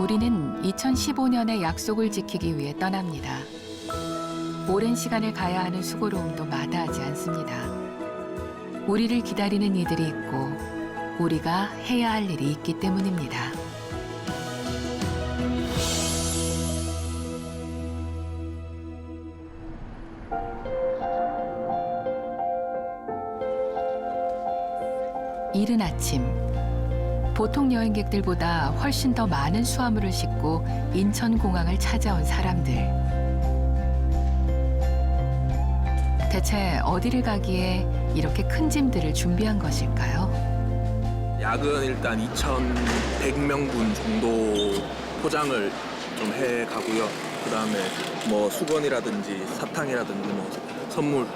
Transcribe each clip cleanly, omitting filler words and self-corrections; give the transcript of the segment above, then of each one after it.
우리는 2015년의 약속을 지키기 위해 떠납니다. 오랜 시간을 가야 하는 수고로움도 마다하지 않습니다. 우리를 기다리는 이들이 있고 우리가 해야 할 일이 있기 때문입니다. 이른 아침, 보통 여행객들보다 훨씬 더 많은 수화물을 싣고 인천공항을 찾아온 사람들. 대체 어디를 가기에 이렇게 큰 짐들을 준비한 것일까요? 약은 일단 2,100명분 정도 포장을 좀 해가고요. 그다음에 뭐 수건이라든지 사탕이라든지 뭐 선물을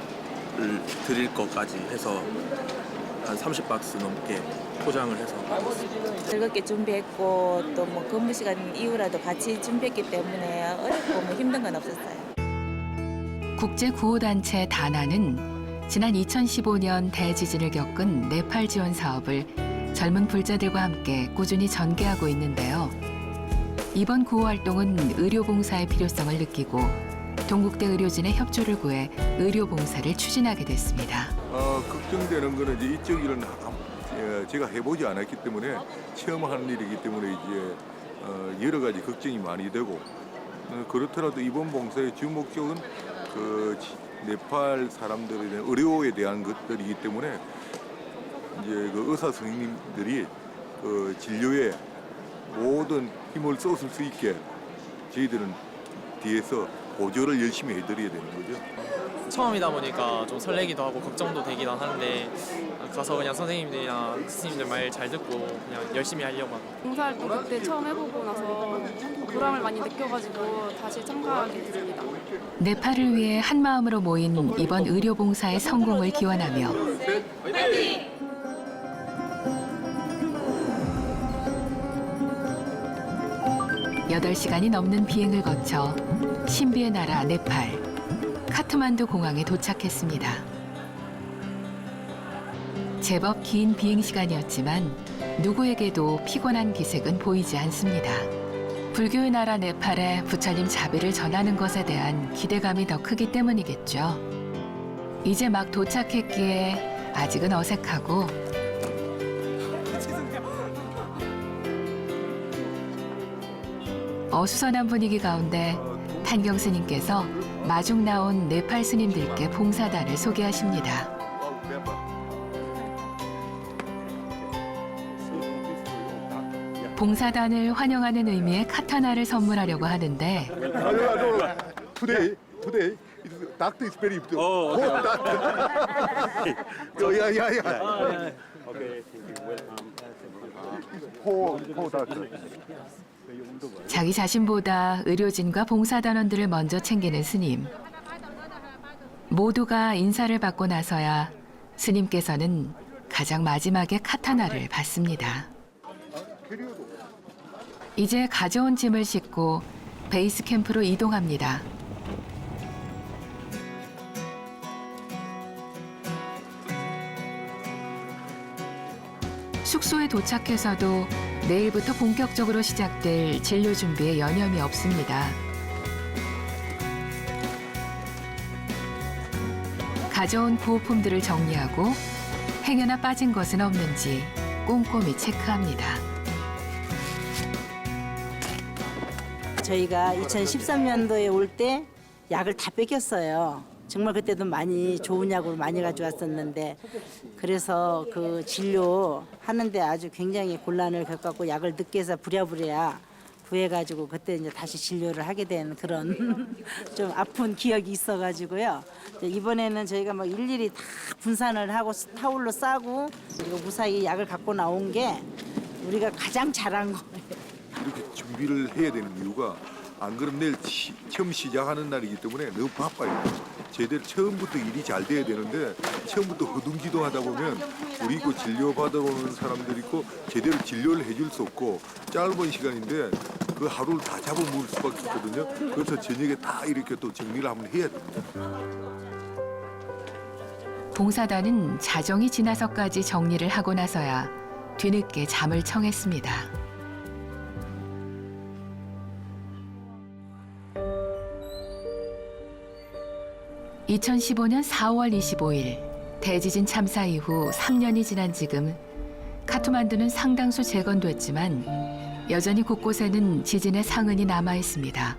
드릴 것까지 해서 한 30박스 넘게 포장을 해서 가겠습니다. 즐겁게 준비했고 또 뭐 근무 시간 이후라도 같이 준비했기 때문에 어렵고 뭐 힘든 건 없었어요. 국제구호단체 다나는 지난 2015년 대지진을 겪은 네팔 지원 사업을 젊은 불자들과 함께 꾸준히 전개하고 있는데요. 이번 구호 활동은 의료봉사의 필요성을 느끼고 동국대 의료진의 협조를 구해 의료봉사를 추진하게 됐습니다. 걱정되는 거는 이제 이쪽 일은 제가 해보지 않았기 때문에 체험하는 일이기 때문에 이제 여러 가지 걱정이 많이 되고 그렇더라도 이번 봉사의 주 목적은 그 네팔 사람들에 대한 의료에 대한 것들이기 때문에 이제 그 의사 선생님들이 그 진료에 모든 힘을 쏟을 수 있게 저희들은 뒤에서 보조를 열심히 해드려야 되는 거죠. 처음이다 보니까 좀 설레기도 하고 걱정도 되기도 하는데 가서 그냥 선생님들이나 스님들 말 잘 듣고 그냥 열심히 하려고 합니다. 봉사활동 그때 처음 해보고 나서 보람을 많이 느껴가지고 다시 참가하게 됐습니다. 네팔을 위해 한마음으로 모인 이번 의료봉사의 성공을 기원하며 화이팅! 8시간이 넘는 비행을 거쳐 신비의 나라 네팔 카트만두 공항에 도착했습니다. 제법 긴 비행 시간이었지만 누구에게도 피곤한 기색은 보이지 않습니다. 불교의 나라 네팔에 부처님 자비를 전하는 것에 대한 기대감이 더 크기 때문이겠죠. 이제 막 도착했기에 아직은 어색하고 어수선한 분위기 가운데 탄경 스님께서 마중 나온 네팔 스님들께 봉사단을 소개하십니다. 봉사단을 환영하는 의미의 카타나를 선물하려고 하는데 Today, doctor is very good. Oh, okay. Yeah. Okay, thank you. Welcome. For doctor. 자기 자신보다 의료진과 봉사단원들을 먼저 챙기는 스님. 모두가 인사를 받고 나서야 스님께서는 가장 마지막에 카타나를 받습니다. 이제 가져온 짐을 싣고 베이스 캠프로 이동합니다. 숙소에 도착해서도 내일부터 본격적으로 시작될 진료 준비에 여념이 없습니다. 가져온 구호품들을 정리하고 행여나 빠진 것은 없는지 꼼꼼히 체크합니다. 저희가 2013년도에 올 때 약을 다 뺏겼어요. 정말 그때도 많이 좋은 약으로 많이 가져왔었는데 그래서 그 진료하는데 아주 굉장히 곤란을 겪었고 약을 늦게 해서 부랴부랴 구해가지고 그때 이제 다시 진료를 하게 된 그런 좀 아픈 기억이 있어가지고요. 이번에는 저희가 막 일일이 다 분산을 하고 타올로 싸고 그리고 무사히 약을 갖고 나온 게 우리가 가장 잘한 거예요. 이렇게 준비를 해야 되는 이유가 안 그러면 내일 처음 시작하는 날이기 때문에 너무 바빠요. 제대로 처음부터 일이 잘 돼야 되는데 처음부터 허둥지둥하다 보면 우리 그 진료받으러 오는 사람들 있고 제대로 진료를 해줄 수 없고 짧은 시간인데 그 하루를 다 잡아먹을 수밖에 없거든요. 그래서 저녁에 다 이렇게 또 정리를 한번 해야 됩니다. 봉사단은 자정이 지나서까지 정리를 하고 나서야 뒤늦게 잠을 청했습니다. 2015년 4월 25일 대지진 참사 이후 3년이 지난 지금 카트만두는 상당수 재건됐지만 여전히 곳곳에는 지진의 상흔이 남아 있습니다.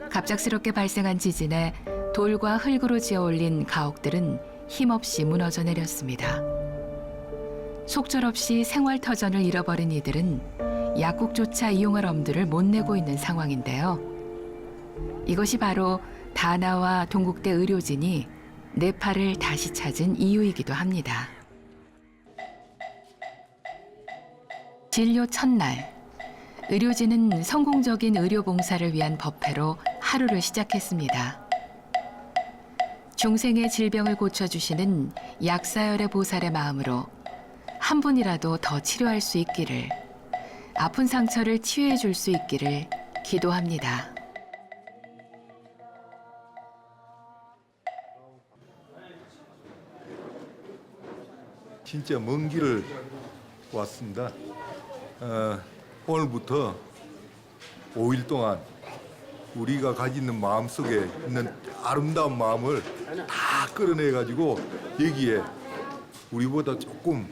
갑작스럽게 발생한 지진에 돌과 흙으로 지어올린 가옥들은 힘없이 무너져 내렸습니다. 속절없이 생활터전을 잃어버린 이들은 약국조차 이용할 엄두를 못 내고 있는 상황인데요. 이것이 바로 다나와 동국대 의료진이 네팔을 다시 찾은 이유이기도 합니다. 진료 첫날, 의료진은 성공적인 의료 봉사를 위한 법회로 하루를 시작했습니다. 중생의 질병을 고쳐주시는 약사열의 보살의 마음으로 한 분이라도 더 치료할 수 있기를, 아픈 상처를 치유해 줄 수 있기를 기도합니다. 진짜 먼 길을 왔습니다. 오늘부터 5일 동안 우리가 가지고 있는 마음속에 있는 아름다운 마음을 다 끌어내가지고 여기에 우리보다 조금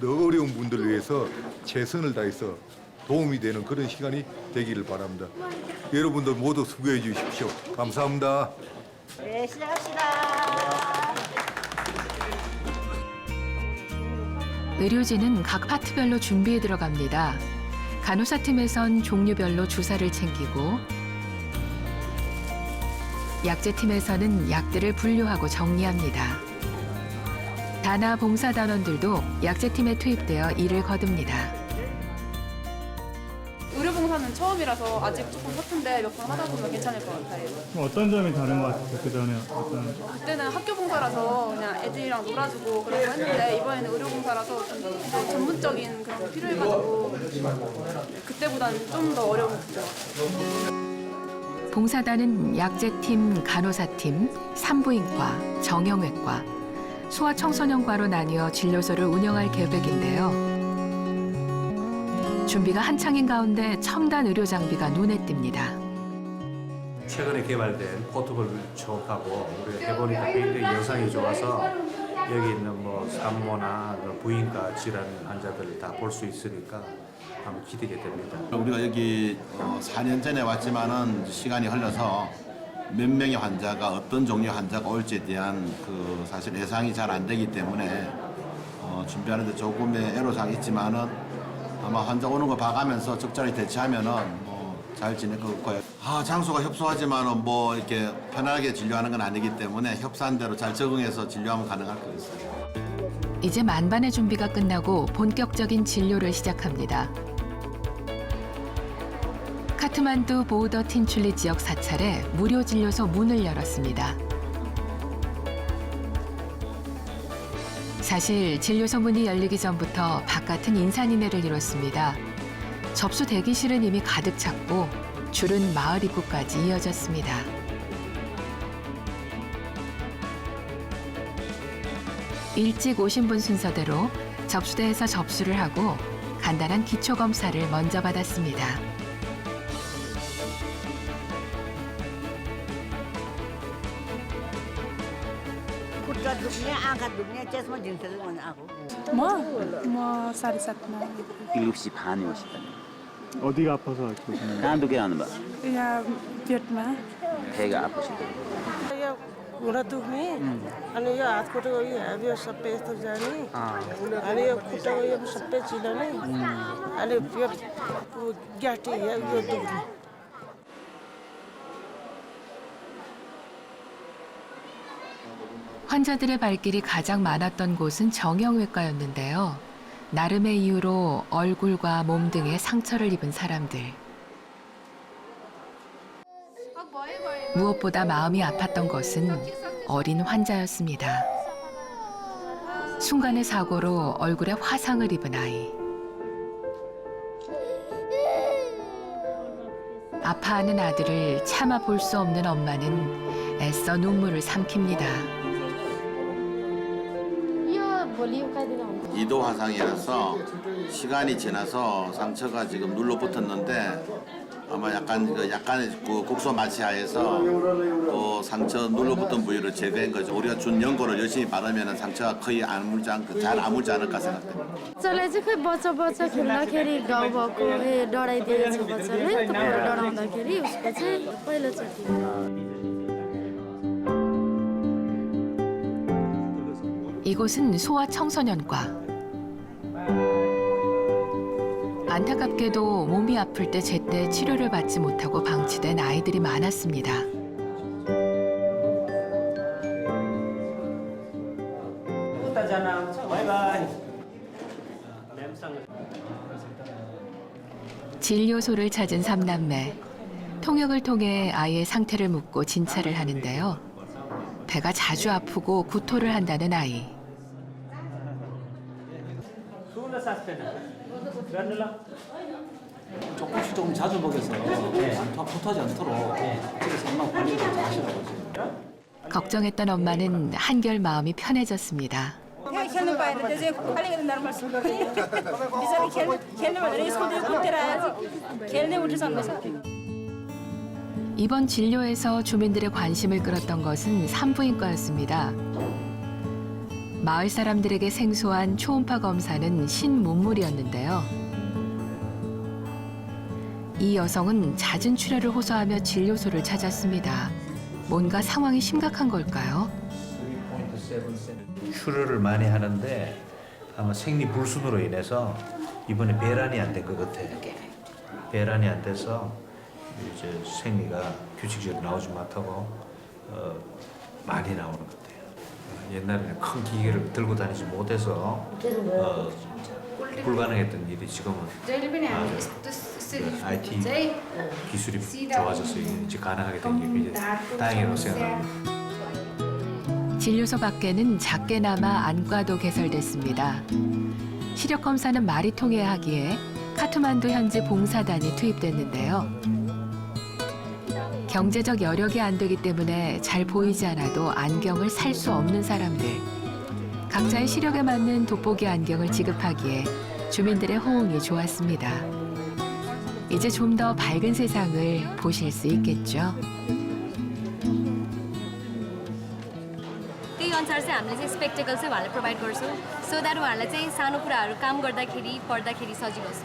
더 어려운 분들을 위해서 최선을 다해서 도움이 되는 그런 시간이 되기를 바랍니다. 여러분들 모두 수고해 주십시오. 감사합니다. 네, 시작합시다. 의료진은 각 파트별로 준비에 들어갑니다. 간호사팀에선 종류별로 주사를 챙기고, 약제팀에서는 약들을 분류하고 정리합니다. 다나 봉사단원들도 약제팀에 투입되어 일을 거둡니다. 의료봉사는 처음이라서 아직 조금 서툰데 몇 번 하다 보면 괜찮을 것 같아요. 어떤 점이 다른 것 같아요? 그 전에 어떤? 그때는 학교 봉사라서 그냥 애들이랑 놀아주고 그런 거 했는데 이번에는 의료봉사라서 좀 더 전문적인 그런 게 필요해가지고 그때보다는 좀 더 어려운 것 같아요. 봉사단은 약제팀, 간호사팀, 산부인과, 정형외과, 소아청소년과로 나뉘어 진료소를 운영할 계획인데요. 준비가 한창인 가운데 첨단 의료 장비가 눈에 띕니다. 최근에 개발된 포트볼 초하고 우리가 해보니까 굉장히 영상이 좋아서 여기 있는 뭐 산모나 부인과 질환 환자들을 다 볼 수 있으니까 한번 기대게 됩니다. 우리가 여기 4년 전에 왔지만은 시간이 흘러서 몇 명의 환자가 어떤 종류의 환자가 올지에 대한 그 사실 예상이 잘 안 되기 때문에 준비하는데 조금의 애로사항이 있지만은 아마 환자 오는 거 봐가면서 적절히 대처하면은 뭐 잘 지낼 것 같고요. 장소가 협소하지만은 뭐 이렇게 편하게 진료하는 건 아니기 때문에 협소한 대로 잘 적응해서 진료하면 가능할 것 같습니다. 이제 만반의 준비가 끝나고 본격적인 진료를 시작합니다. 카트만두 보우더 틴출리 지역 사찰에 무료 진료소 문을 열었습니다. 사실 진료소 문이 열리기 전부터 바깥은 인산인해를 이뤘습니다. 접수 대기실은 이미 가득 찼고 줄은 마을 입구까지 이어졌습니다. 일찍 오신 분 순서대로 접수대에서 접수를 하고 간단한 기초 검사를 먼저 받았습니다. 뭐 사리사트나. 7시 반에 오시다니. 어디가 아파서 오셨나요? 난도게 하는 바. 야, 비트마. 배가 아프시다. घुँडा दुख्ने अनि यो हात खुट्टाको यो यो सबै यस्तो जाने अनि यो खुट्टाको यो सबै चिलाउने अनि यो ग्याटी यो दुख्ने 환자들의 발길이 가장 많았던 곳은 정형외과였는데요. 나름의 이유로 얼굴과 몸 등에 상처를 입은 사람들. 무엇보다 마음이 아팠던 것은 어린 환자였습니다. 순간의 사고로 얼굴에 화상을 입은 아이. 아파하는 아들을 참아 볼 수 없는 엄마는 애써 눈물을 삼킵니다. 이도 화상이라서 시간이 지나서 상처가 지금 눌러붙었는데 아마 약간의 그 국소 마취하에서 상처 눌러붙은 부위를 제거한 거죠. 우리가 준 연고를 열심히 바르면 상처가 거의 잘 아물지 않을까 생각됩니다. बच्चालाई चाहिँ खै बच्चा बच्चा खेल्दाखेरि घाउ भएको डढाइदिएको छ बच्चाले त डढाउँदाखेरि उसको चाहिँ पहिलोचोटि 이곳은 소아 청소년과. 안타깝게도 몸이 아플 때 제때 치료를 받지 못하고 방치된 아이들이 많았습니다. 진료소를 찾은 삼남매. 통역을 통해 아이의 상태를 묻고 진찰을 하는데요. 배가 자주 아프고 구토를 한다는 아이. 조금씩 조금 자주 먹여서 구토하지 않도록 집에서 엄마 관리를 잘 하시라고 지금. 걱정했던 엄마는 한결 마음이 편해졌습니다. 이번 진료에서 주민들의 관심을 끌었던 것은 산부인과였습니다. 마을 사람들에게 생소한 초음파 검사는 신문물이었는데요. 이 여성은 잦은 출혈을 호소하며 진료소를 찾았습니다. 뭔가 상황이 심각한 걸까요? 출혈을 많이 하는데 아마 생리불순으로 인해서 이번에 배란이 안 된 것 같아요. 배란이 안 돼서 이제 생리가 규칙적으로 나오지 못하고 많이 나오는 것 같아요. 옛날에는 큰 기계를 들고 다니지 못해서 불가능했던 일이 지금은 IT 기술이 좋아져서 이제 가능하게 된 게 굉장히 다행이라고 생각합니다. 진료소 밖에는 작게나마 안과도 개설됐습니다. 시력 검사는 말이 통해야 하기에 카트만두 현지 봉사단이 투입됐는데요. 경제적 여력이 안 되기 때문에 잘 보이지 않아도 안경을 살 수 없는 사람들. 각자의 시력에 맞는 돋보기 안경을 지급하기에 주민들의 호응이 좋았습니다. 이제 좀 더 밝은 세상을 보실 수 있겠죠. त्यही अनुसार चाहिँ हामीले चाहिँ स्पेक्टेकल चाहिँ उहाँलाई प्रोभाइड गर्छौँ सो द्याट उहाँहरूलाई चाहिँ सानो कुराहरू काम गर्दाखेरि पढ्दाखेरि सजिलो होस्।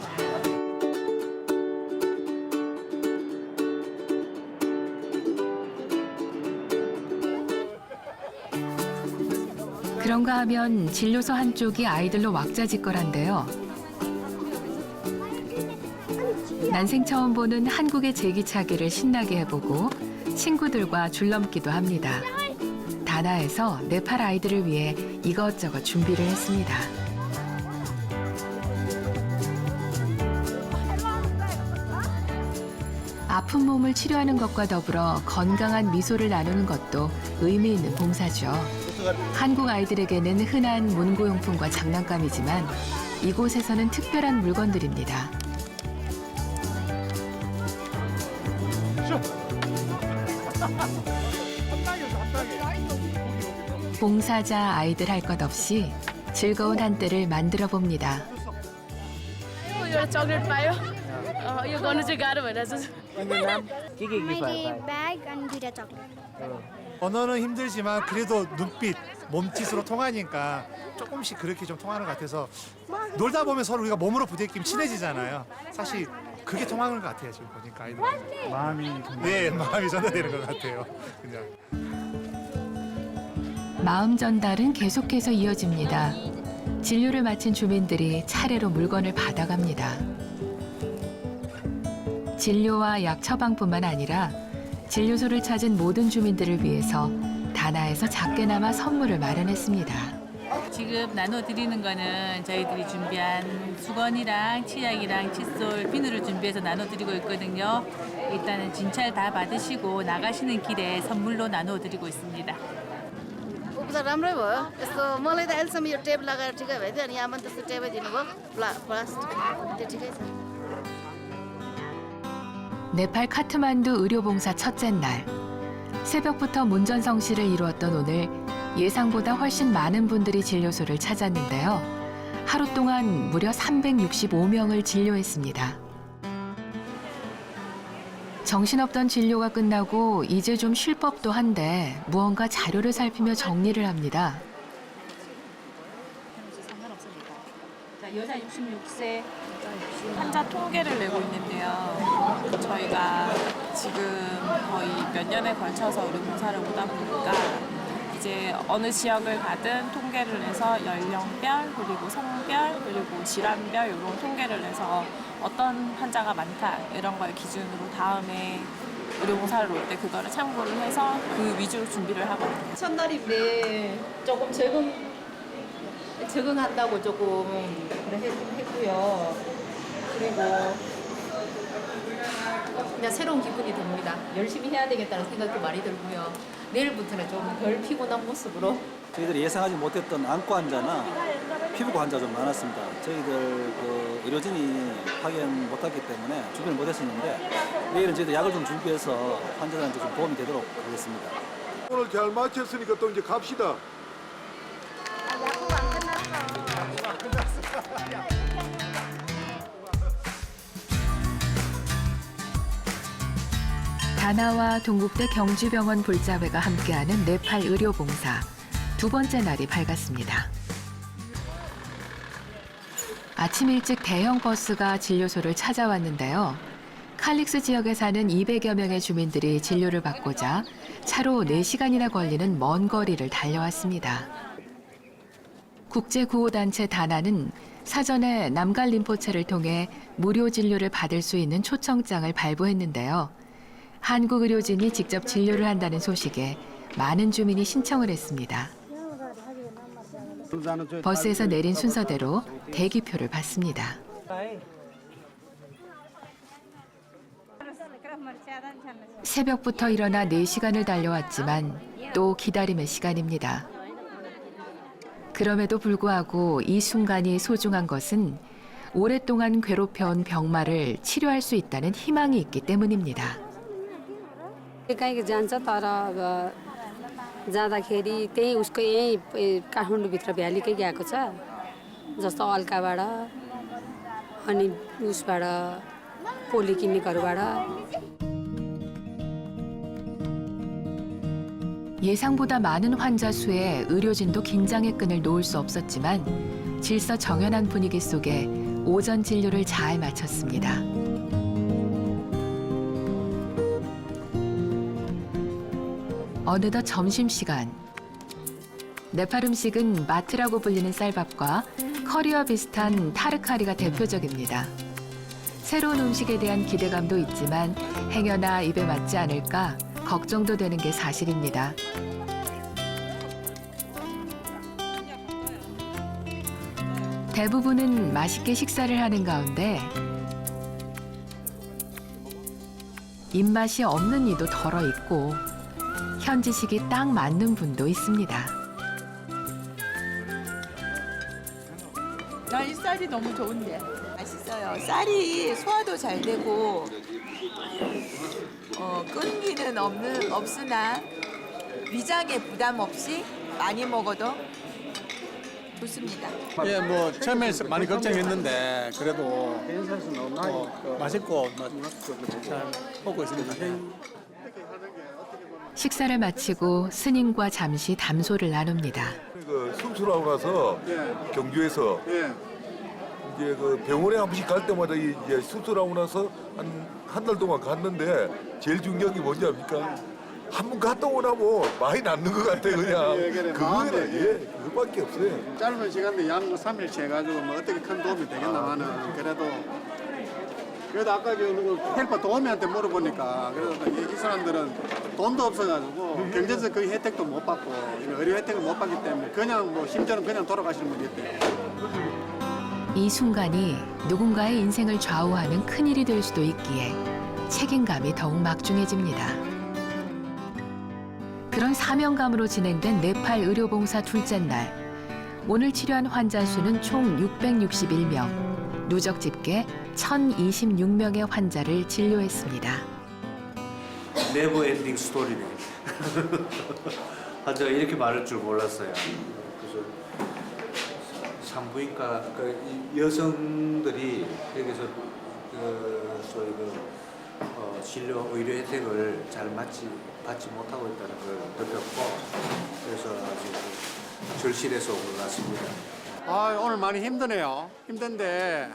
그런가 하면 진료소 한쪽이 아이들로 왁자지껄한데요. 난생 처음 보는 한국의 제기차기를 신나게 해보고 친구들과 줄넘기도 합니다. 다나에서 네팔 아이들을 위해 이것저것 준비를 했습니다. 아픈 몸을 치료하는 것과 더불어 건강한 미소를 나누는 것도 의미 있는 봉사죠. 한국 아이들에게는 흔한 문구용품과 장난감이지만 이곳에서는 특별한 물건들입니다. 봉사자 아이들 할 것 없이 즐거운 한때를 만들어 봅니다. यो चक्लेट पायो यो गर्नु चाहिँ गाह्रो भइरहेछ। मैले ब्याग अनि दुईटा चक्लेट 언어는 힘들지만 그래도 눈빛, 몸짓으로 통하니까 조금씩 그렇게 좀 통하는 것 같아서 놀다 보면 서로 우리가 몸으로 부대끼면 친해지잖아요. 사실 그게 통하는 것 같아요. 지금 보니까 아이들 마음이 전달되는 것 같아요. 그냥. 마음 전달은 계속해서 이어집니다. 진료를 마친 주민들이 차례로 물건을 받아갑니다. 진료와 약 처방뿐만 아니라 진료소를 찾은 모든 주민들을 위해서 다나에서 작게나마 선물을 마련했습니다. 지금 나눠드리는 거는 저희들이 준비한 수건이랑 치약이랑 칫솔, 비누를 준비해서 나눠드리고 있거든요. 일단은 진찰 다 받으시고 나가시는 길에 선물로 나눠드리고 있습니다. उपचार राम्रै भयो यस्तो मलाई त अहिलेसम्म यो टेप लगाएर ठिकै भयो अनि यहाँ पनि त्यस्तो टेपै दिनुभयो प्लास्टिक त्यो ठिकै छ। 네팔 카트만두 의료봉사 첫째 날. 새벽부터 문전성시를 이루었던 오늘 예상보다 훨씬 많은 분들이 진료소를 찾았는데요. 하루 동안 무려 365명을 진료했습니다. 정신없던 진료가 끝나고 이제 좀 쉴 법도 한데 무언가 자료를 살피며 정리를 합니다. 여자 66세 환자 통계를 내고 있는데요. 저희가 지금 거의 몇 년에 걸쳐서 의료봉사를 오다 보니까 이제 어느 지역을 가든 통계를 내서 연령별, 그리고 성별, 그리고 질환별 이런 통계를 내서 어떤 환자가 많다 이런 걸 기준으로 다음에 의료봉사를 올 때 그거를 참고를 해서 그 위주로 준비를 하거든요. 첫날인데 조금 적응한다고 조금 했고요. 그리고 그냥 새로운 기분이 듭니다. 열심히 해야 되겠다는 생각도 많이 들고요. 내일부터는 좀 덜 피곤한 모습으로. 저희들이 예상하지 못했던 안과 환자나 피부과 환자 좀 많았습니다. 저희들 그 의료진이 파견 못했기 때문에 준비를 못했었는데 내일은 저희들 약을 좀 준비해서 환자들한테 좀 도움이 되도록 하겠습니다. 오늘 잘 마쳤으니까 또 이제 갑시다. 다나와 동국대 경주병원 볼자회가 함께하는 네팔 의료봉사. 두 번째 날이 밝았습니다. 아침 일찍 대형 버스가 진료소를 찾아왔는데요. 칼릭스 지역에 사는 200여 명의 주민들이 진료를 받고자 차로 4시간이나 걸리는 먼 거리를 달려왔습니다. 국제구호단체 다나는 사전에 남갈 림포체를 통해 무료 진료를 받을 수 있는 초청장을 발부했는데요. 한국 의료진이 직접 진료를 한다는 소식에 많은 주민이 신청을 했습니다. 버스에서 내린 순서대로 대기표를 받습니다. 새벽부터 일어나 4시간을 달려왔지만 또 기다림의 시간입니다. 그럼에도 불구하고 이 순간이 소중한 것은 오랫동안 괴롭혀온 병마를 치료할 수 있다는 희망이 있기 때문입니다. कहीँ जान्छ तर अब जाँदाखेरि त्यही उसको यहीँ काठमाडौँभित्र भ्यालीकै गएको छ जस्तो अल्काबाट अनि उसबाट पोलिक्लिनिकहरूबाट 예상보다 많은 환자 수에 의료진도 긴장의 끈을 놓을 수 없었지만 질서 정연한 분위기 속에 오전 진료를 잘 마쳤습니다. 어느덧 점심시간. 네팔 음식은 마트라고 불리는 쌀밥과 커리와 비슷한 타르카리가 대표적입니다. 새로운 음식에 대한 기대감도 있지만 행여나 입에 맞지 않을까 걱정도 되는 게 사실입니다. 대부분은 맛있게 식사를 하는 가운데 입맛이 없는 이도 덜어 있고 현지식이 딱 맞는 분도 있습니다. 난 이 쌀이 너무 좋은데 맛있어요. 쌀이 소화도 잘 되고 끈기는 없으나 위장에 부담 없이 많이 먹어도 좋습니다. 예, 뭐 처음에 많이 걱정했는데 그래도 맛있고 잘 먹고 있습니다. 식사를 마치고 스님과 잠시 담소를 나눕니다. 그 수술하고 나서 경주에서 이제 그 병원에 한 번씩 갈 때마다 이제 수술하고 나서 한 달 동안 갔는데 제일 중요한 게 뭔지 압니까? 한 번 갔다 오나면 많이 낫는 것 같아 그냥. 그거는 그거밖에 없어요. 짧은 시간에 약 3일치 해가지고 뭐 어떻게 큰 도움이 되겠나마는 그래도 아까 그 헬퍼 도우미한테 물어보니까 그래도 이 사람들은 돈도 없어가지고 경제적 그 혜택도 못 받고 의료 혜택을 못 받기 때문에 그냥 뭐 심지어는 그냥 돌아가시는 분이 있대요. 이 순간이 누군가의 인생을 좌우하는 큰일이 될 수도 있기에 책임감이 더욱 막중해집니다. 그런 사명감으로 진행된 네팔 의료봉사 둘째 날. 오늘 치료한 환자 수는 총 661명, 누적 집계 1,026명의 환자를 진료했습니다. 네버 엔딩 스토리네. 환자가 이렇게 많을 줄 몰랐어요. 그래서 산부인과 여성들이 여기서 소위 진료 의료 혜택을 잘 받지 못하고 있다는 걸 느꼈고 그래서 아주 절실해서 온 것 같습니다. 오늘 많이 힘드네요. 힘든데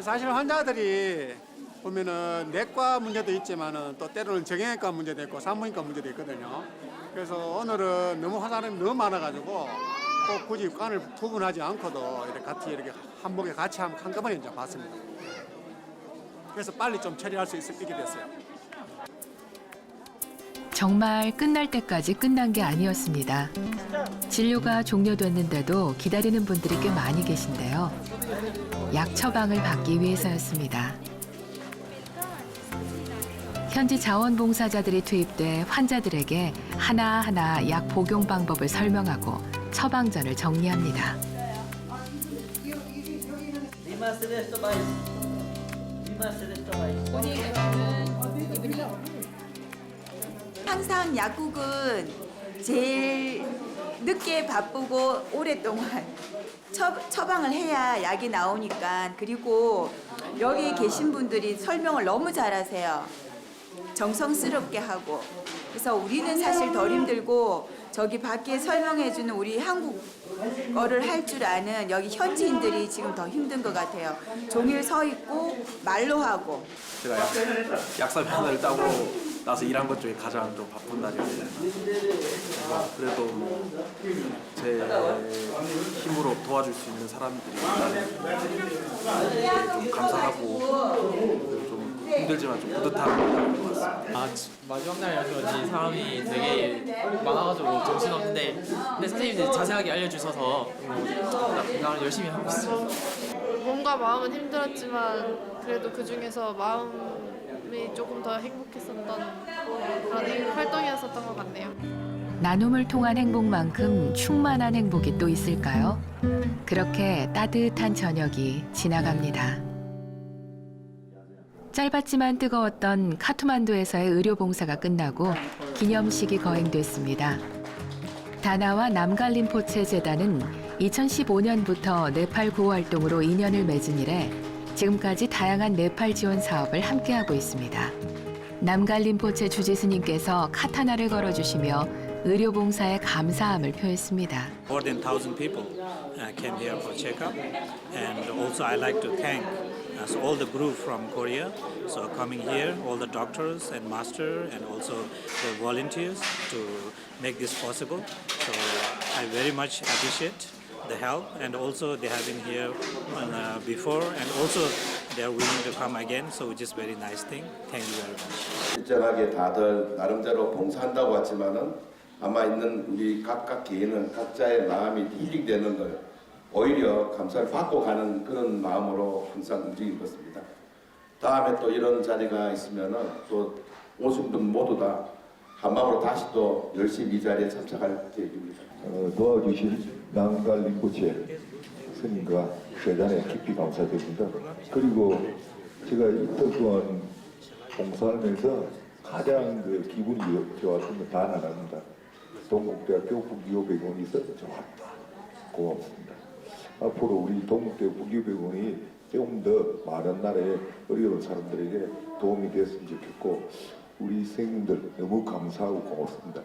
사실 환자들이 보면은 내과 문제도 있지만은 또 때로는 정형외과 문제도 있고 산부인과 문제도 있거든요. 그래서 오늘은 너무 환자는 너무 많아가지고 꼭 굳이 관을 구분하지 않고도 이렇게 한복에 같이 한꺼번에 이제 봤습니다. 그래서 빨리 좀 처리할 수 있게 됐어요. 정말 끝날 때까지 끝난 게 아니었습니다. 진료가 종료됐는데도 기다리는 분들이 꽤 많이 계신데요. 약 처방을 받기 위해서였습니다. 현지 자원봉사자들이 투입돼 환자들에게 하나하나 약 복용 방법을 설명하고 처방전을 정리합니다. 항상 약국은 제일 늦게 바쁘고 오랫동안 처방을 해야 약이 나오니까 그리고 여기 계신 분들이 설명을 너무 잘하세요. 정성스럽게 하고 그래서 우리는 사실 덜 힘들고 저기 밖에 설명해주는 우리 한국어를 할 줄 아는 여기 현지인들이 지금 더 힘든 것 같아요. 종일 서 있고 말로 하고 제가 약사 편을 따고 나서 일한 것 중에 가장 좀 바쁜 날이었어요. 그래도 제 힘으로 도와줄 수 있는 사람들이 좀 감사하고 좀 힘들지만 좀 뿌듯한 것 같습니다. 마지막 날이어서 사람이 되게 많아가지고 정신없는데 근데 선생님들이 자세하게 알려주셔서 나는 열심히 하고 있어요. 몸과 마음은 힘들었지만 그래도 그 중에서 마음이 조금 더 행복했었던 그런 활동이었었던 것 같네요. 나눔을 통한 행복만큼 충만한 행복이 또 있을까요? 그렇게 따뜻한 저녁이 지나갑니다. 짧았지만 뜨거웠던 카트만두에서의 의료봉사가 끝나고 기념식이 거행됐습니다. 다나와 남갈림포체 재단은 2015년부터 네팔 구호 활동으로 인연을 맺은 이래 지금까지 다양한 네팔 지원 사업을 함께하고 있습니다. 남갈림포체 주지스님께서 카타나를 걸어주시며 의료봉사에 감사함을 표했습니다. More than 1,000 people came here for checkup, and also I like to thank all the group from Korea. So coming here, all the doctors and master, and also the volunteers to make this possible. So I very much appreciate the help, and also they have been here before, and also they are willing to come again. So which is very nice thing. Thank you very much. 일정하게 다들 나름대로 봉사한다고 했지만은 아마 있는 우리 각각 개인은 각자의 마음이 힐링되는 걸 오히려 감사를 받고 가는 그런 마음으로 항상 움직이고 있습니다. 다음에 또 이런 자리가 있으면은 또 오신 분 모두 다 한마음으로 다시 또 열심히 이 자리에 참석할 계획입니다. 도와주신 남갈림포체 스님과 재단에 깊이 감사드립니다. 그리고 제가 이틀 동안 봉사하면서 가장 기분이 좋았던 건 단 하나입니다. 동국대학교 북유병원이 있어서 좋았다. 고맙습니다. 앞으로 우리 동국대 북유병원이 조금 더 많은 나라의 어려운 사람들에게 도움이 됐으면 좋겠고 우리 선생님들 너무 감사하고 고맙습니다.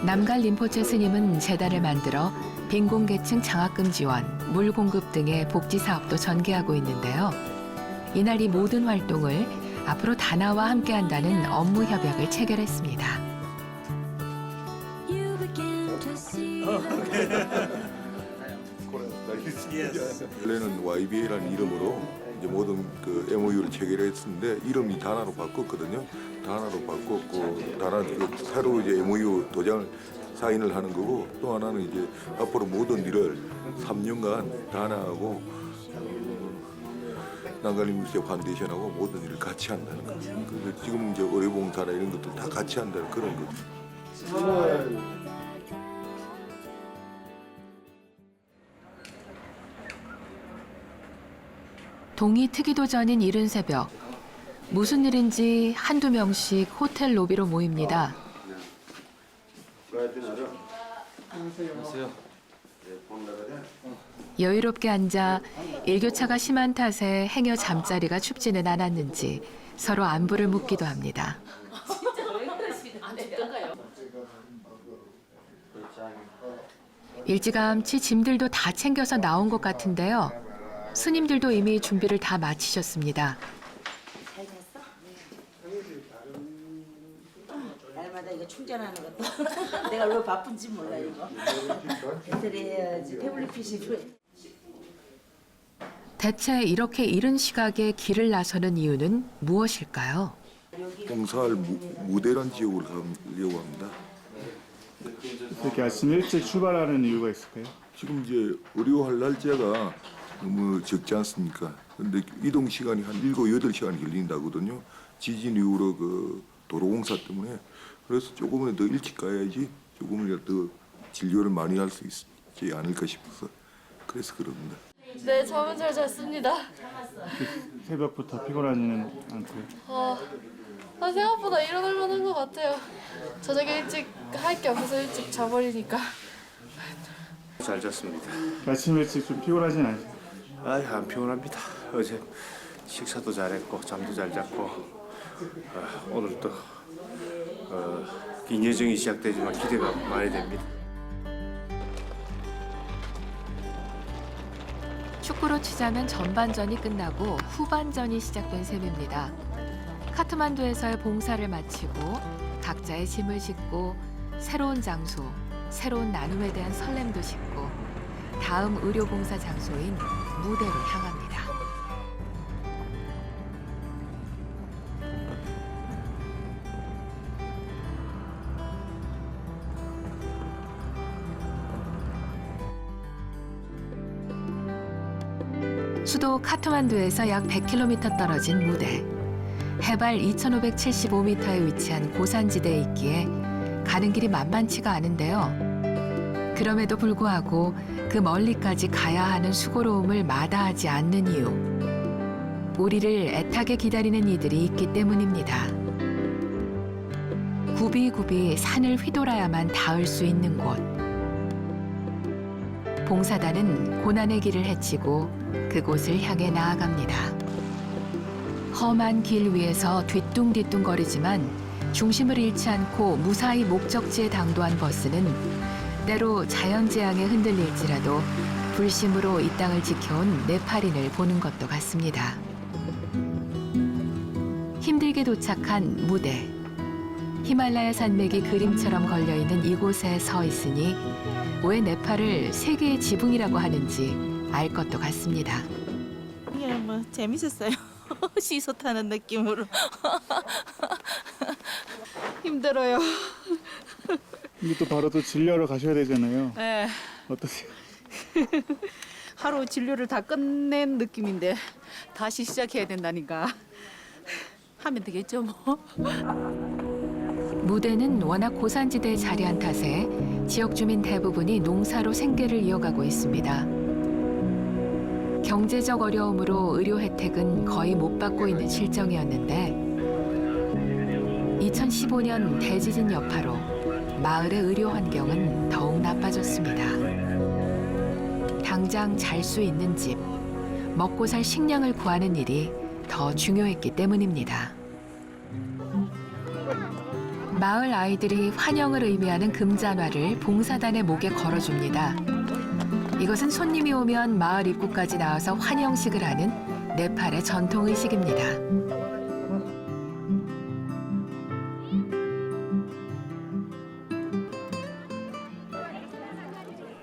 남갈림포체 스님은 재단을 만들어 빈곤계층 장학금 지원, 물 공급 등의 복지 사업도 전개하고 있는데요. 이날 이 모든 활동을 앞으로 다나와 함께한다는 업무 협약을 체결했습니다. 원래는 YBA라는 이름으로 이제 모든 그 MOU를 체결했었는데 이름이 다나로 바꿨거든요. 다나로 바꿨고 다나 새로 이제 MOU 도장을 사인을 하는 거고 또 하나는 이제 앞으로 모든 일을 3년간 다나하고 남갈림포체 파운데이션하고 모든 일을 같이 한다는 거죠. 그래서 지금 이제 의료봉사나 이런 것들 다 같이 한다는 그런 거죠. 동이 트기도 전인 이른 새벽. 무슨 일인지 한두 명씩 호텔 로비로 모입니다. 안녕하세요. 여유롭게 앉아 일교차가 심한 탓에 행여 잠자리가 춥지는 않았는지 서로 안부를 묻기도 합니다. 일찌감치 짐들도 다 챙겨서 나온 것 같은데요. 스님들도 이미 준비를 다 마치셨습니다. 날마다 이거 충전하는 것도 내가 왜 바쁜지 몰라 이거. 배터리 해야지 태블릿 PC. 대체 이렇게 이른 시각에 길을 나서는 이유는 무엇일까요? 봉사할 무대란 지역으로 가려고 합니다. 이렇게 아침 일찍 출발하는 이유가 있을까요? 지금 이제 의료할 날짜가 너무 적지 않습니까? 근데 이동 시간이 한 7, 8시간이 걸린다거든요. 지진 이후로 그 도로공사 때문에. 그래서 조금은 더 일찍 가야지 조금이라도 더 진료를 많이 할 수 있지 않을까 싶어서 그래서 그럽니다. 네, 잠은 잘 잤습니다. 새벽부터 피곤하지는 않고요. 생각보다 일어날 만한 것 같아요. 저녁에 일찍 할 게 없어서 일찍 자버리니까. 잘 잤습니다. 아침 일찍 좀 피곤하진 않으세요? 안 피곤합니다. 어제 식사도 잘했고 잠도 잘 잤고 오늘 또 긴 여정이 시작되지만 기대가 많이 됩니다. 축구로 치자면 전반전이 끝나고 후반전이 시작된 셈입니다. 카트만두에서의 봉사를 마치고 각자의 짐을 싣고 새로운 장소, 새로운 나눔에 대한 설렘도 싣고 다음 의료봉사 장소인 무대로 향합니다. 수도 카트만두에서 약 100km 떨어진 무대. 해발 2,575m에 위치한 고산지대에 있기에 가는 길이 만만치가 않은데요. 그럼에도 불구하고 그 멀리까지 가야 하는 수고로움을 마다하지 않는 이유. 우리를 애타게 기다리는 이들이 있기 때문입니다. 굽이굽이 산을 휘돌아야만 닿을 수 있는 곳. 봉사단은 고난의 길을 헤치고 그곳을 향해 나아갑니다. 험한 길 위에서 뒤뚱뒤뚱거리지만 중심을 잃지 않고 무사히 목적지에 당도한 버스는 때로 자연재앙에 흔들릴지라도 불심으로 이 땅을 지켜온 네팔인을 보는 것도 같습니다. 힘들게 도착한 무대. 히말라야 산맥이 그림처럼 걸려있는 이곳에 서 있으니 왜 네팔을 세계의 지붕이라고 하는지 알 것도 같습니다. 그냥 뭐 재밌었어요. 시소 타는 느낌으로. 힘들어요. 이게 또 바로 또 진료하러 가셔야 되잖아요. 네. 어떠세요? 하루 진료를 다 끝낸 느낌인데 다시 시작해야 된다니까. 하면 되겠죠 뭐. 무대는 워낙 고산지대에 자리한 탓에 지역 주민 대부분이 농사로 생계를 이어가고 있습니다. 경제적 어려움으로 의료 혜택은 거의 못 받고 있는 실정이었는데 2015년 대지진 여파로 마을의 의료 환경은 더욱 나빠졌습니다. 당장 잘 수 있는 집, 먹고 살 식량을 구하는 일이 더 중요했기 때문입니다. 마을 아이들이 환영을 의미하는 금잔화를 봉사단의 목에 걸어줍니다. 이것은 손님이 오면 마을 입구까지 나와서 환영식을 하는 네팔의 전통 의식입니다.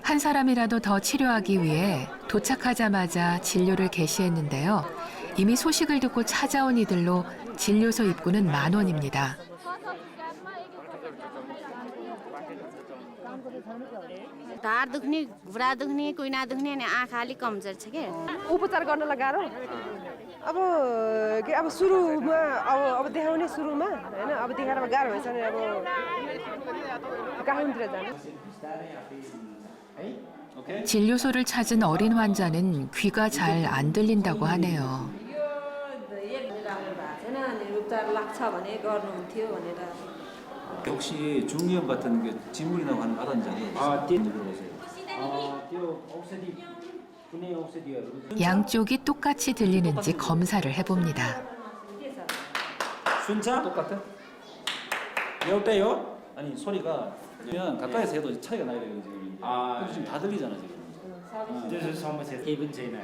한 사람이라도 더 치료하기 위해 도착하자마자 진료를 개시했는데요. 이미 소식을 듣고 찾아온 이들로 진료소 입구는 10,000원입니다. ढाड दुख्ने घुँडा दुख्ने कुइना दुख्ने अनि आँखा अलिक कमजोर छ के उपचार गर्नलाई गाह्रो अब सुरुमा अब देखाउने सुरुमा हैन अब देखाएर गाह्रो भएछ भने अब काठमाडौँतिर जानु 진료소를 찾은 어린 환자는 귀가 잘 안 들린다고 하네요. उपचार लाग्छ भने गर्नुहुन्थ्यो भनेर 혹시 중이염 같은 게 진물이 나고 하는 받았는지 아니면 물어보세요. 양쪽이 똑같이 들리는지 검사를 해봅니다. 순자 똑같아? 여때요? 아니 소리가 그냥 가까이서 해도 차이가 나요 지금. 아 지금 다 들리잖아 지금. 这是什么기분 제일 나요.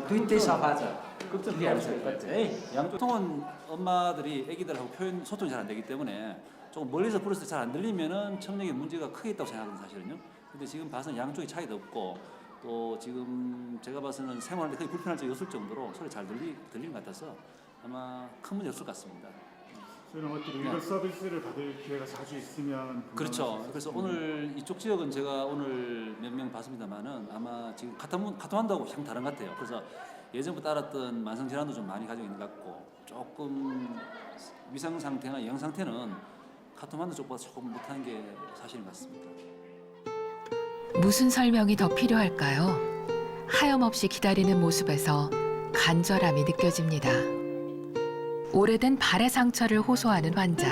그때서 맞아. 그게 안 맞지. 양쪽 보통은 엄마들이 아기들하고 표현 소통이 잘 안 되기 때문에 조금 멀리서 불었을 때 잘 안 들리면은 청력에 문제가 크게 있다고 생각하는 사실은요. 근데 지금 봐서는 양쪽이 차이도 없고 또 지금 제가 봐서는 생활하는데 거의 불편할 적이 없을 정도로 소리 잘 들리는 것 같아서 아마 큰 문제 없을 것 같습니다. 저는 어떻게 이런 서비스를 받을 기회가 자주 있으면 그렇죠. 그래서 오늘 이쪽 지역은 제가 오늘 몇 명 봤습니다만은 아마 지금 카트만두하고 좀 다른 것 같아요. 그래서 예전부터 알았던 만성 질환도 좀 많이 가지고 있는 것 같고 조금 위상 상태나 영 상태는 카트만두 쪽보다 조금 못한 게 사실인 것 같습니다. 무슨 설명이 더 필요할까요? 하염없이 기다리는 모습에서 간절함이 느껴집니다. 오래된 발의 상처를 호소하는 환자.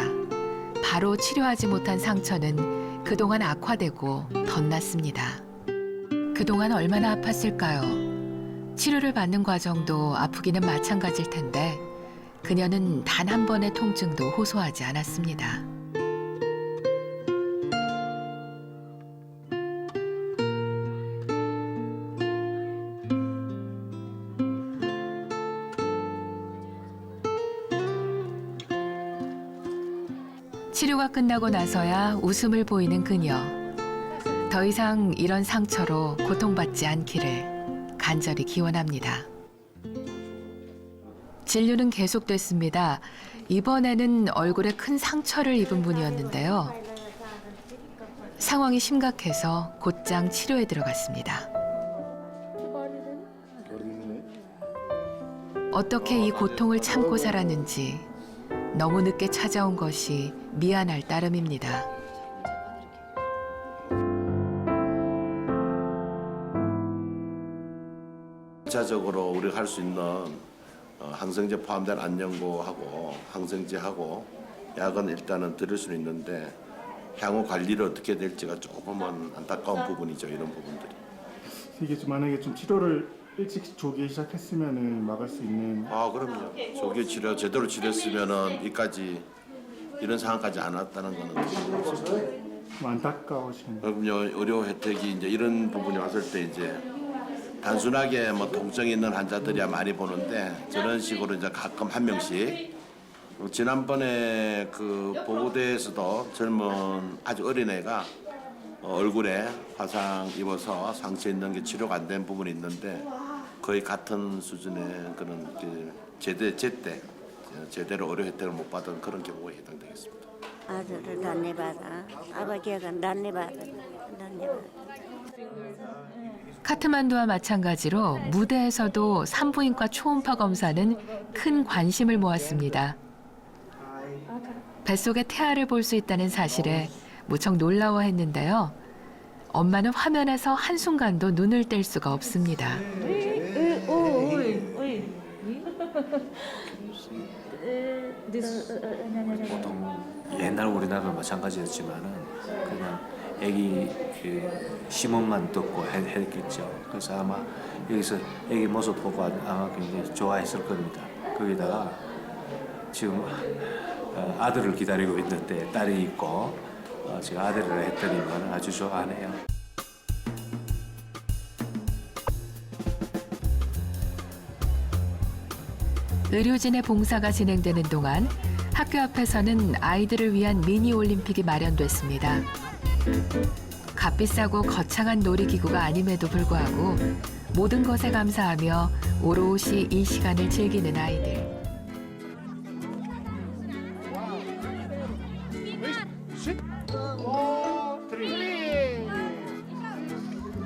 바로 치료하지 못한 상처는 그동안 악화되고 덧났습니다. 그동안 얼마나 아팠을까요? 치료를 받는 과정도 아프기는 마찬가지일 텐데 그녀는 단 한 번의 통증도 호소하지 않았습니다. 치료가 끝나고 나서야 웃음을 보이는 그녀. 더 이상 이런 상처로 고통받지 않기를 간절히 기원합니다. 진료는 계속됐습니다. 이번에는 얼굴에 큰 상처를 입은 분이었는데요. 상황이 심각해서 곧장 치료에 들어갔습니다. 어떻게 이 고통을 참고 살았는지 너무 늦게 찾아온 것이 미안할 따름입니다. 일차적으로 우리가 할 수 있는 항생제 포함된 안연고하고 항생제하고 약은 일단은 드릴 수는 있는데 향후 관리를 어떻게 될지가 조금은 안타까운 부분이죠. 이런 부분들이. 이게 좀 만약에 좀 치료를 일찍 조기에 시작했으면은 막을 수 있는. 아 그럼요. 조기 치료 제대로 치료했으면은 이까지 이런 상황까지 안 왔다는 거는 좀 안타까우신. 그럼요. 의료 혜택이 이제 이런 부분이 왔을 때 이제 단순하게 뭐 통증이 있는 환자들이야 많이 보는데 저런 식으로 이제 가끔 한 명씩. 지난번에 그 보고대에서도 젊은 아주 어린 애가 얼굴에 화상 입어서 상처 있는 게 치료가 안 된 부분이 있는데 거의 같은 수준의 그런 제대로 의료 혜택을 못 받은 그런 경우에 해당되겠습니다. 아들을 단내받아 아버지가 단내받아. 카트만두와 마찬가지로 무대에서도 산부인과 초음파 검사는 큰 관심을 모았습니다. 뱃속의 태아를 볼 수 있다는 사실에 무척 놀라워했는데요. 엄마는 화면에서 한순간도 눈을 뗄 수가 없습니다. 보통 옛날 우리나라도 마찬가지였지만은 그냥 아기 그 심음만 듣고 했겠죠. 그래서 아마 여기서 아기 모습 보고 아마 굉장히 좋아했을 겁니다. 거기다가 지금 아들을 기다리고 있는데 딸이 있고 제가 아들을 했더니만 아주 좋아하네요. 의료진의 봉사가 진행되는 동안 학교 앞에서는 아이들을 위한 미니 올림픽이 마련됐습니다. 값비싸고 거창한 놀이기구가 아님에도 불구하고 모든 것에 감사하며 오롯이 이 시간을 즐기는 아이들.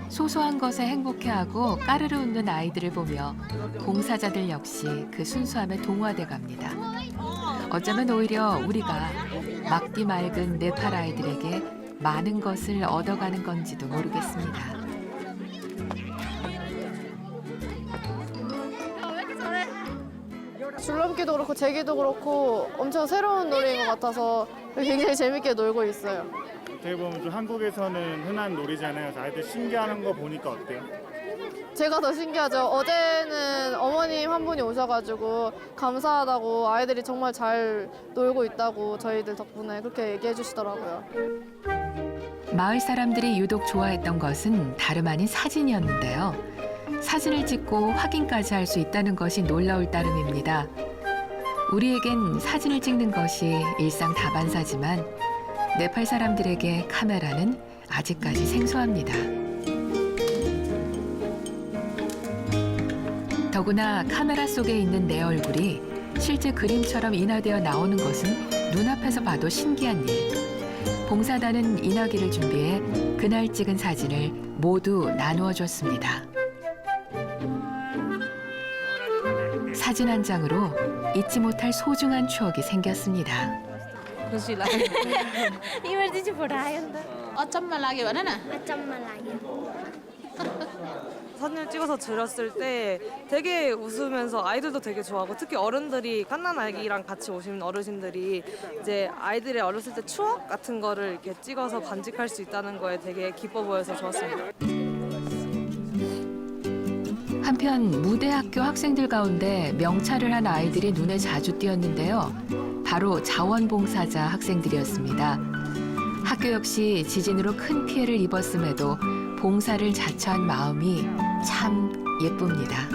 소소한 것에 행복해하고 까르르 웃는 아이들을 보며 봉사자들 역시 그 순수함에 동화돼 갑니다. 어쩌면 오히려 우리가 막디 맑은 네팔 아이들에게 많은 것을 얻어가는 건지도 모르겠습니다. 줄넘기도 그렇고 제기도 그렇고 엄청 새로운 놀이인 것 같아서 굉장히 재밌게 놀고 있어요. 어떻게 보면 좀 한국에서는 흔한 놀이잖아요. 그래서 아이들 신기하는 거 보니까 어때요? 제가 더 신기하죠. 어제는 어머님 한 분이 오셔가지고 감사하다고 아이들이 정말 잘 놀고 있다고 저희들 덕분에 그렇게 얘기해 주시더라고요. 마을 사람들이 유독 좋아했던 것은 다름 아닌 사진이었는데요. 사진을 찍고 확인까지 할 수 있다는 것이 놀라울 따름입니다. 우리에겐 사진을 찍는 것이 일상 다반사지만 네팔 사람들에게 카메라는 아직까지 생소합니다. 더구나 카메라 속에 있는 내 얼굴이 실제 그림처럼 인화되어 나오는 것은 눈앞에서 봐도 신기한 일. 봉사단은 인화기를 준비해 그날 찍은 사진을 모두 나누어 줬습니다. 사진 한 장으로 잊지 못할 소중한 추억이 생겼습니다. इमर्जेन्सी पठायो अचम्म लाग्यो भन न अचम्म लाग्यो 사진을 찍어서 드렸을 때 되게 웃으면서 아이들도 되게 좋아하고 특히 어른들이 갓난 아기랑 같이 오신 어르신들이 이제 아이들의 어렸을 때 추억 같은 거를 이렇게 찍어서 간직할 수 있다는 거에 되게 기뻐 보여서 좋았습니다. 한편 무대학교 학생들 가운데 명찰을 한 아이들이 눈에 자주 띄었는데요. 바로 자원봉사자 학생들이었습니다. 학교 역시 지진으로 큰 피해를 입었음에도 봉사를 자처한 마음이 참 예쁩니다.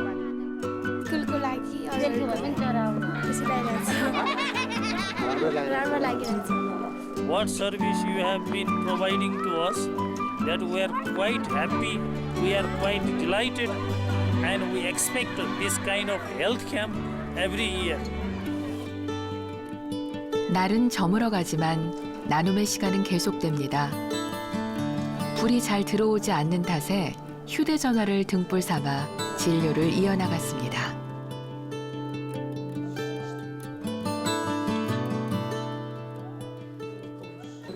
स्कुलको लागि खुसी लागिरहेको छ राम्रो लागिरहेको छ What service you have been providing to us, that we are quite happy, we are quite delighted, and we expect this kind of health camp every year. 날은 저물어 가지만 나눔의 시간은 계속됩니다. 불이 잘 들어오지 않는 탓에 휴대전화를 등불 삼아 진료를 이어나갔습니다.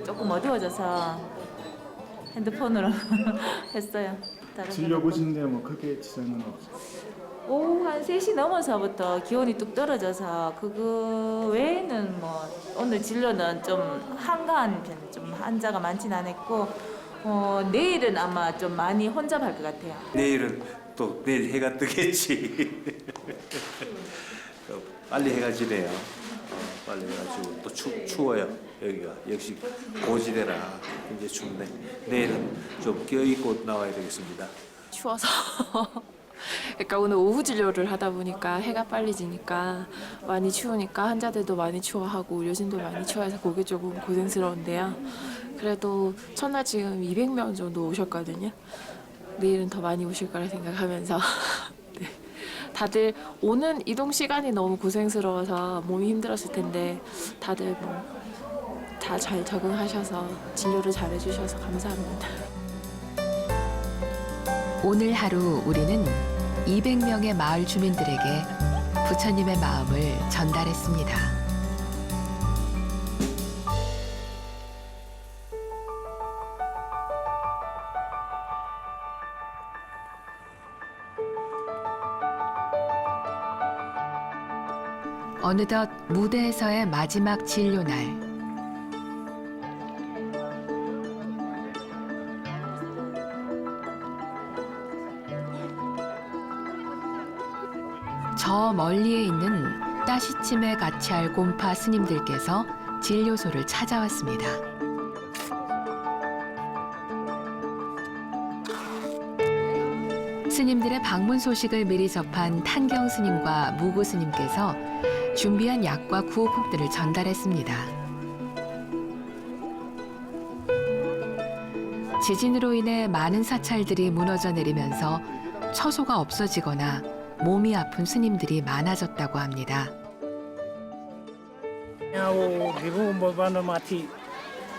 조금 어두워져서 핸드폰으로 했어요. 진료 보시는데 뭐 크게 지장은 없어요? 오후 한 3시 넘어서부터 기온이 뚝 떨어져서 그거 외에는 뭐 오늘 진료는 좀 한가한 편, 좀 환자가 많지는 않았고 내일은 아마 좀 많이 혼잡할 것 같아요. 내일은 또 내일 해가 뜨겠지. 빨리 해가 지네요. 빨리 해가지고 또 추워요. 여기가 역시 고지대라 굉장히 춥네. 내일은 좀 껴입고 나와야 되겠습니다. 추워서 그러니까 오늘 오후 진료를 하다 보니까 해가 빨리 지니까 많이 추우니까 환자들도 많이 추워하고 의료진도 많이 추워해서 그게 조금 고생스러운데요. 그래도 첫날 지금 200명 정도 오셨거든요. 내일은 더 많이 오실 거라 생각하면서 네. 다들 오는 이동 시간이 너무 고생스러워서 몸이 힘들었을 텐데 다들 뭐 다 잘 적응하셔서 진료를 잘 해주셔서 감사합니다. 오늘 하루 우리는 200명의 마을 주민들에게 부처님의 마음을 전달했습니다. 어느덧 무대에서의 마지막 진료날. 저 멀리에 있는 따시침에 같이 할 곰파 스님들께서 진료소를 찾아왔습니다. 스님들의 방문 소식을 미리 접한 탄경 스님과 무구 스님께서 준비한 약과 구호품들을 전달했습니다. 지진으로 인해 많은 사찰들이 무너져 내리면서 처소가 없어지거나 몸이 아픈 스님들이 많아졌다고 합니다. यहाँ अब भिगु गुम्बामाथि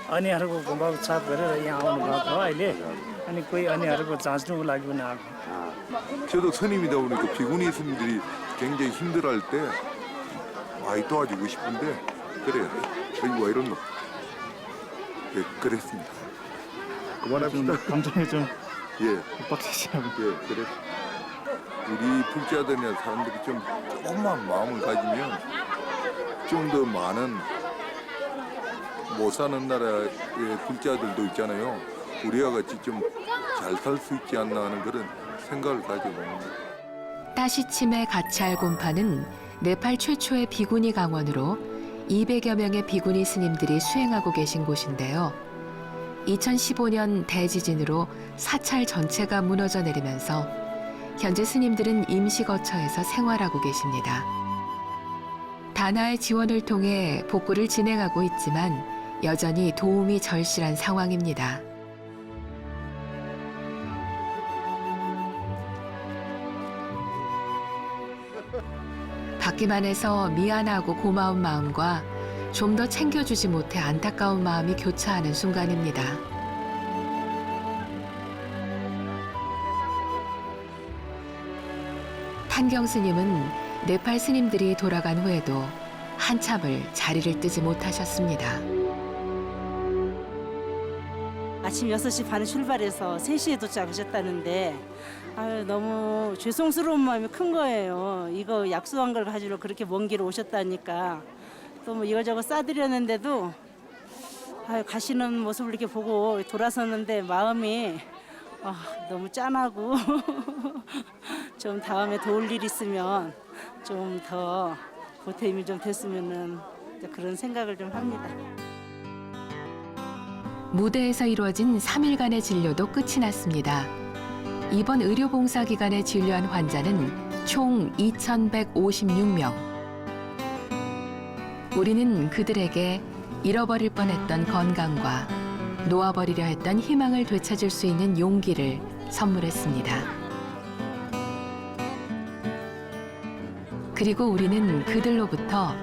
अन्यहरूको गुम्बाको छाप गरेर यहाँ आउनुभएको हो अहिले अनि कोही अन्यहरूको जाँच्नुको लागि पनि आएको. 저도 스님이다 보니까 비구니 스님들이 굉장히 힘들어할 때 많이 도와주고 싶은데 그래요. 그리고 왜 이런 거? 예, 그랬습니다. 그만합시다. 감정이 좀 빡치시라고. 예, 그래. 우리 불자들이나 사람들이 좀 조금만 마음을 가지면 좀 더 많은 못 사는 나라의 불자들도 있잖아요. 우리와 같이 좀 잘 살 수 있지 않나 하는 그런 생각을 가져봅니다. 따시침의 가찰 곰파는 네팔 최초의 비구니 강원으로 200여 명의 비구니 스님들이 수행하고 계신 곳인데요. 2015년 대지진으로 사찰 전체가 무너져 내리면서 현재 스님들은 임시거처에서 생활하고 계십니다. 다나의 지원을 통해 복구를 진행하고 있지만 여전히 도움이 절실한 상황입니다. 받기만 해서 미안하고 고마운 마음과 좀 더 챙겨주지 못해 안타까운 마음이 교차하는 순간입니다. 탄경 스님은 네팔 스님들이 돌아간 후에도 한참을 자리를 뜨지 못하셨습니다. 아침 6시 반에 출발해서 3시에 도착하셨다는데 너무 죄송스러운 마음이 큰 거예요. 이거 약속한 걸 가지고 그렇게 먼 길 오셨다니까. 또 뭐 이거저거 싸드렸는데도 가시는 모습을 이렇게 보고 돌아섰는데 마음이 너무 짠하고 좀 다음에 도울 일 있으면 좀 더 보탬이 좀 됐으면은 그런 생각을 좀 합니다. 무대에서 이루어진 3일간의 진료도 끝이 났습니다. 이번 의료봉사기간에 진료한 환자는 총 2,156명. 우리는 그들에게 잃어버릴 뻔했던 건강과 놓아버리려 했던 희망을 되찾을 수 있는 용기를 선물했습니다. 그리고 우리는 그들로부터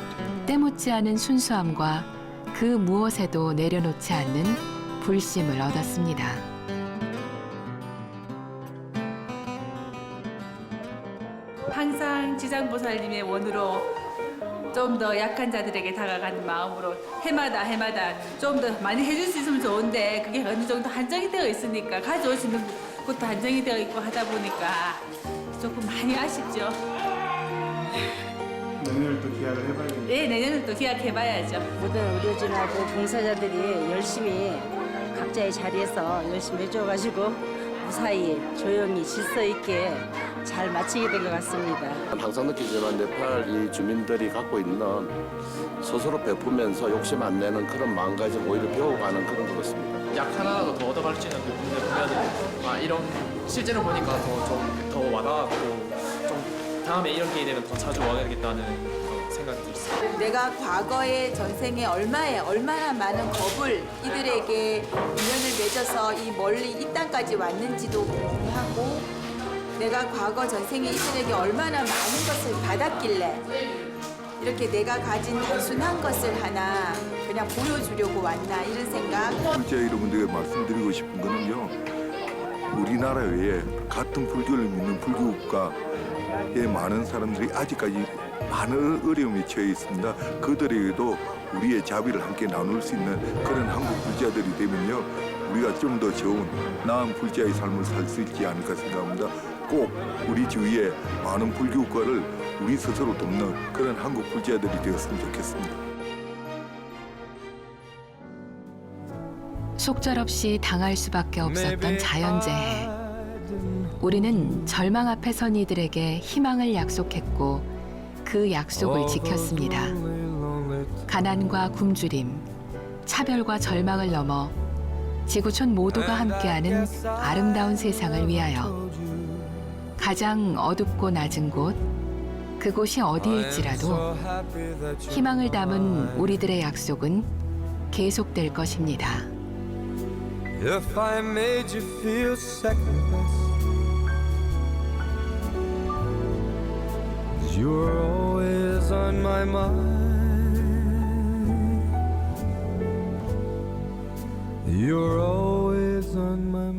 때묻지 않은 순수함과 그 무엇에도 내려놓지 않는 불심을 얻었습니다. 항상 지장보살님의 원으로 좀 더 약한 자들에게 다가가는 마음으로 해마다 좀 더 많이 해줄 수 있으면 좋은데 그게 어느 정도 한정이 되어 있으니까 가져오시는 것도 한정이 되어 있고 하다 보니까 조금 많이 아쉽죠. 내년을 또 기약을 해봐야겠네요. 네, 내년을 또 기약해봐야죠. 모든 의료진하고 봉사자들이 열심히 각자의 자리에서 열심히 해줘가지고 무사히 조용히 질서 있게 잘 마치게 된 것 같습니다. 항상 느끼지만 네팔 이 주민들이 갖고 있는 스스로 베푸면서 욕심 안 내는 그런 마음가짐 오히려 배워가는 그런 것 같습니다. 약 하나라도 더 얻어갈 수 있는 부분을 보면 이런 실제로 보니까 더 와닿았고 좀 다음에 이런 기회 되면 더 자주 와야겠다는 생각이 들었어요. 내가 과거의 전생에 얼마나 많은 겁을 이들에게 인연을 맺어서 이 멀리 이 땅까지 왔는지도 궁금하고 내가 과거 전생에 이들에게 얼마나 많은 것을 받았길래 이렇게 내가 가진 단순한 것을 하나 그냥 보여주려고 왔나 이런 생각. 불자 여러분들에게 말씀드리고 싶은 거는요. 우리나라 외에 같은 불교를 믿는 불교국가의 많은 사람들이 아직까지 많은 어려움에 처해 있습니다. 그들에게도 우리의 자비를 함께 나눌 수 있는 그런 한국 불자들이 되면요. 우리가 좀 더 좋은 나은 불자의 삶을 살 수 있지 않을까 생각합니다. 꼭 우리 주위에 많은 불교국가를 우리 스스로 돕는 그런 한국 불자들이 되었으면 좋겠습니다. 속절없이 당할 수밖에 없었던 자연재해. 우리는 절망 앞에 선 이들에게 희망을 약속했고 그 약속을 지켰습니다. 가난과 굶주림, 차별과 절망을 넘어 지구촌 모두가 함께하는 아름다운 세상을 위하여 가장 어둡고 낮은 곳, 그곳이 어디일지라도 희망을 담은 우리들의 약속은 계속될 것입니다. If I made you feel second best, 'cause you're always on my mind, you're always on my mind.